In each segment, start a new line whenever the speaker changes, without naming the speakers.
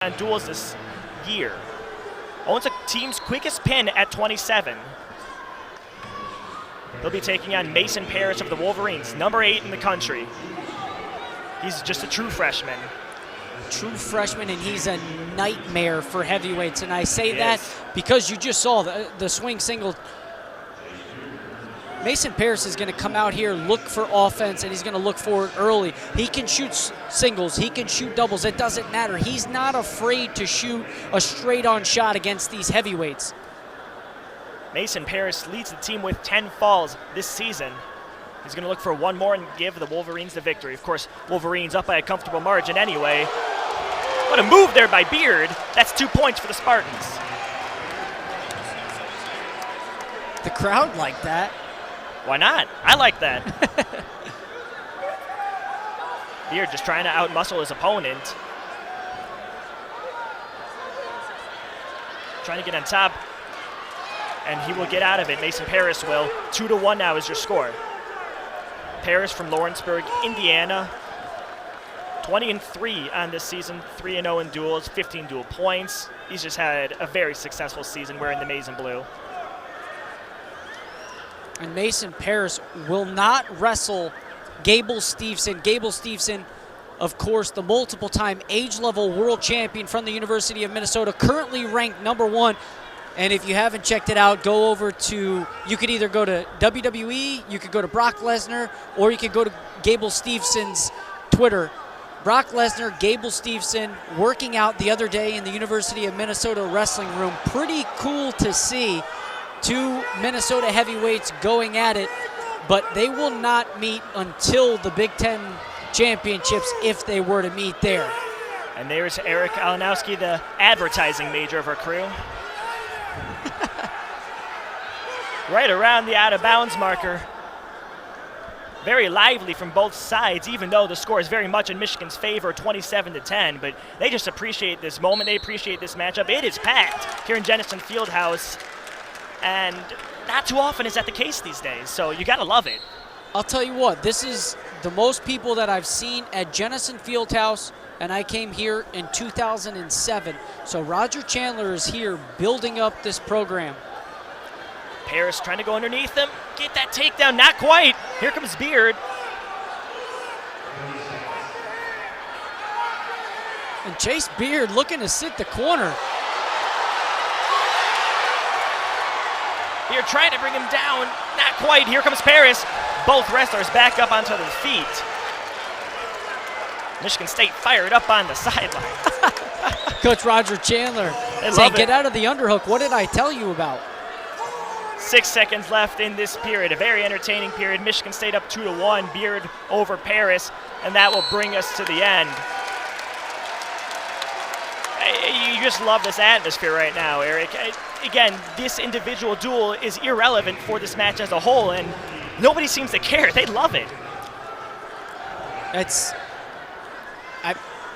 on duels this year. Owns a team's quickest pin at 27. He'll be taking on Mason Parris of the Wolverines, number 8 in the country. He's just a true freshman.
True freshman, and he's a nightmare for heavyweights. And I say that because you just saw the swing single. Mason Parris is going to come out here, look for offense, and he's going to look for it early. He can shoot singles. He can shoot doubles. It doesn't matter. He's not afraid to shoot a straight-on shot against these heavyweights.
Mason Parris leads the team with 10 falls this season. He's going to look for one more and give the Wolverines the victory. Of course, Wolverines up by a comfortable margin anyway. What a move there by Beard. That's 2 points for the Spartans.
The crowd liked that.
Why not? I like that. Beard just trying to outmuscle his opponent. Trying to get on top. And he will get out of it. Mason Parris will. 2-1 now is your score. Parris from Lawrenceburg, Indiana. 20-3 on this season. 3-0 in duels, 15 dual points. He's just had a very successful season wearing the maize and blue.
And Mason Parris will not wrestle Gable Steveson. Gable Steveson, of course, the multiple-time age-level world champion from the University of Minnesota, currently ranked number 1. And if you haven't checked it out, go over to, you could either go to WWE, you could go to Brock Lesnar, or you could go to Gable Stevenson's Twitter. Brock Lesnar, Gable Steveson, working out the other day in the University of Minnesota wrestling room. Pretty cool to see. 2 Minnesota heavyweights going at it, but they will not meet until the Big Ten championships if they were to meet there.
And there's Eric Alanowski, the advertising major of our crew. Right around the out-of-bounds marker. Very lively from both sides, even though the score is very much in Michigan's favor, 27-10. But they just appreciate this moment. They appreciate this matchup. It is packed here in Jennison Fieldhouse. And not too often is that the case these days, so you gotta love it.
I'll tell you what, this is the most people that I've seen at Jennison Fieldhouse, and I came here in 2007. So Roger Chandler is here building up this program.
Parris trying to go underneath him, get that takedown, not quite. Here comes Beard.
And Chase Beard looking to sit the corner.
Beard trying to bring him down, not quite. Here comes Parris. Both wrestlers back up onto their feet. Michigan State fired up on the sideline.
Coach Roger Chandler saying, get out of the underhook. What did I tell you about?
6 seconds left in this period, a very entertaining period. Michigan State up 2-1, Beard over Parris, and that will bring us to the end. You just love this atmosphere right now, Eric. Again, this individual duel is irrelevant for this match as a whole, and nobody seems to care. They love it.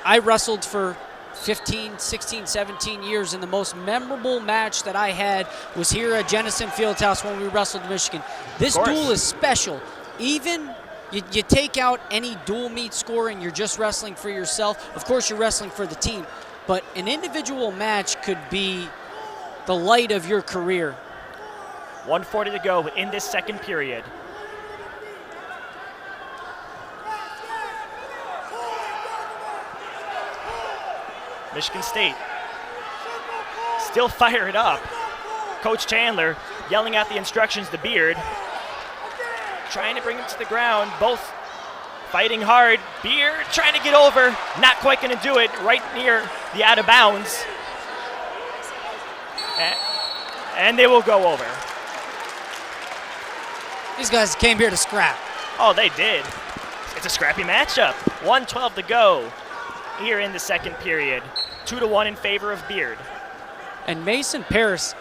I wrestled for 15, 16, 17 years, and the most memorable match that I had was here at Jennison Fieldhouse when we wrestled Michigan. This duel is special. Even you take out any dual meet score and you're just wrestling for yourself. Of course, you're wrestling for the team, but an individual match could be the light of your career.
1:40 to go in this second period. Michigan State still fired up. Coach Chandler yelling out the instructions to Beard. Trying to bring him to the ground. Both fighting hard. Beard trying to get over. Not quite going to do it. Right near the out of bounds. And they will go over.
These guys came here to scrap.
Oh, they did. It's a scrappy matchup. 1:12 to go here in the second period. 2-1 in favor of Beard.
And Mason Parris,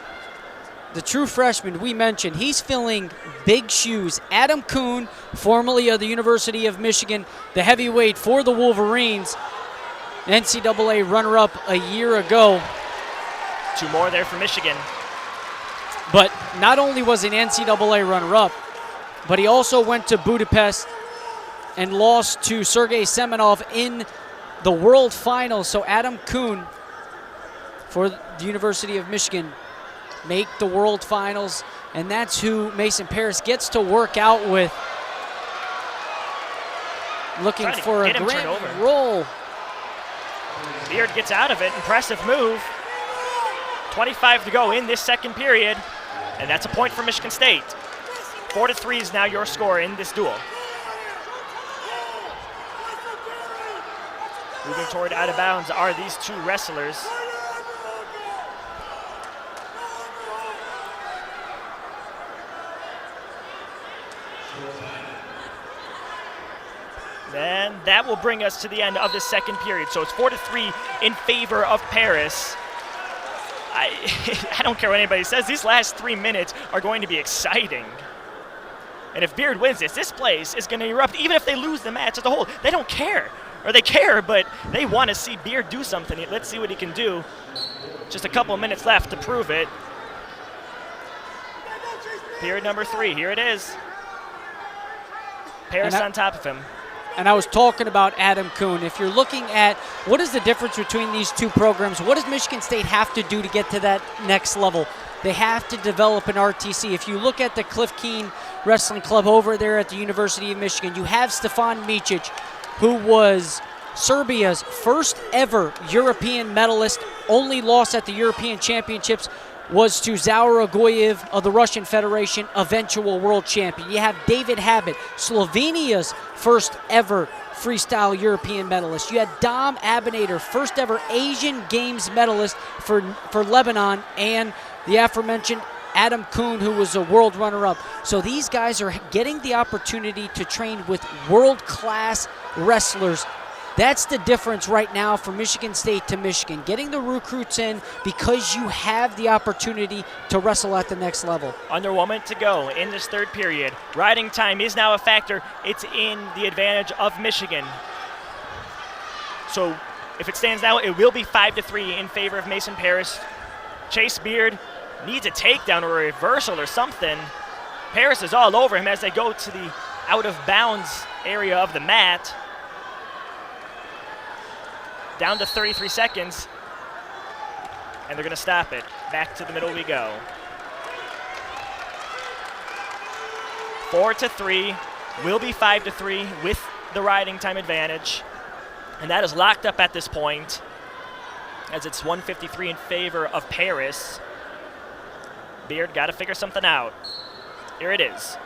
the true freshman we mentioned, he's filling big shoes. Adam Kuhn, formerly of the University of Michigan, the heavyweight for the Wolverines, NCAA runner-up a year ago.
2 more there for Michigan.
But not only was he an NCAA runner-up, but he also went to Budapest and lost to Sergey Semenov in the World Finals. So Adam Kuhn for the University of Michigan make the World Finals, and that's who Mason Parris gets to work out with. Looking for a grand roll.
Beard gets out of it. Impressive move. 25 to go in this second period, and that's a point for Michigan State. 4-3 is now your score in this duel. Moving toward out of bounds are these two wrestlers. And that will bring us to the end of the second period. So it's 4-3 in favor of Parris. I don't care what anybody says. These last 3 minutes are going to be exciting. And if Beard wins this place is going to erupt. Even if they lose the match as a whole, they don't care. Or they care, but they want to see Beard do something. Let's see what he can do. Just a couple of minutes left to prove it. Period number 3, here it is. Parris on top of him.
And I was talking about Adam Kuhn. If you're looking at what is the difference between these two programs, what does Michigan State have to do to get to that next level? They have to develop an RTC. If you look at the Cliff Keen Wrestling Club over there at the University of Michigan, you have Stefan Micic, who was Serbia's first ever European medalist, only loss at the European Championships was to Zaur Agoyev of the Russian Federation, eventual world champion. You have David Habit, Slovenia's first ever freestyle European medalist. You had Dom Abinader, first ever Asian Games medalist for Lebanon, and the aforementioned Adam Kuhn, who was a world runner-up. So these guys are getting the opportunity to train with world-class wrestlers. That's the difference right now from Michigan State to Michigan. Getting the recruits in because you have the opportunity to wrestle at the next level.
Under 1 minute to go in this third period. Riding time is now a factor. It's in the advantage of Michigan. So if it stands now, it will be 5-3 in favor of Mason Parris. Chase Beard needs a takedown or a reversal or something. Parris is all over him as they go to the out of bounds area of the mat. Down to 33 seconds, and they're going to stop it. Back to the middle we go. 4-3, will be 5-3 with the riding time advantage, and that is locked up at this point as it's 153 in favor of Parris. Beard got to figure something out. Here it is.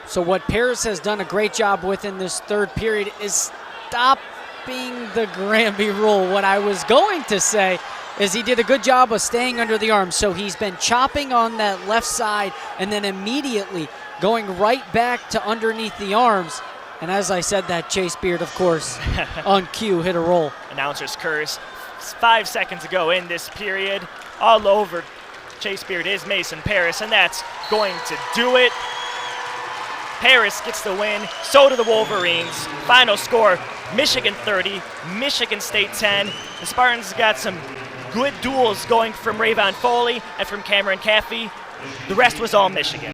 So what Parris has done a great job with in this third period is stopping the Granby roll. What I was going to say is he did a good job of staying under the arm. So he's been chopping on that left side and then immediately going right back to underneath the arms. And as I said that, Chase Beard, of course, on cue, hit a roll.
Announcer's curse. 5 seconds to go in this period. All over Chase Beard is Mason Parris, and that's going to do it. Parris gets the win, so do the Wolverines. Final score, Michigan 30, Michigan State 10. The Spartans got some good duels going from Rayvon Foley and from Cameron Caffey. The rest was all Michigan.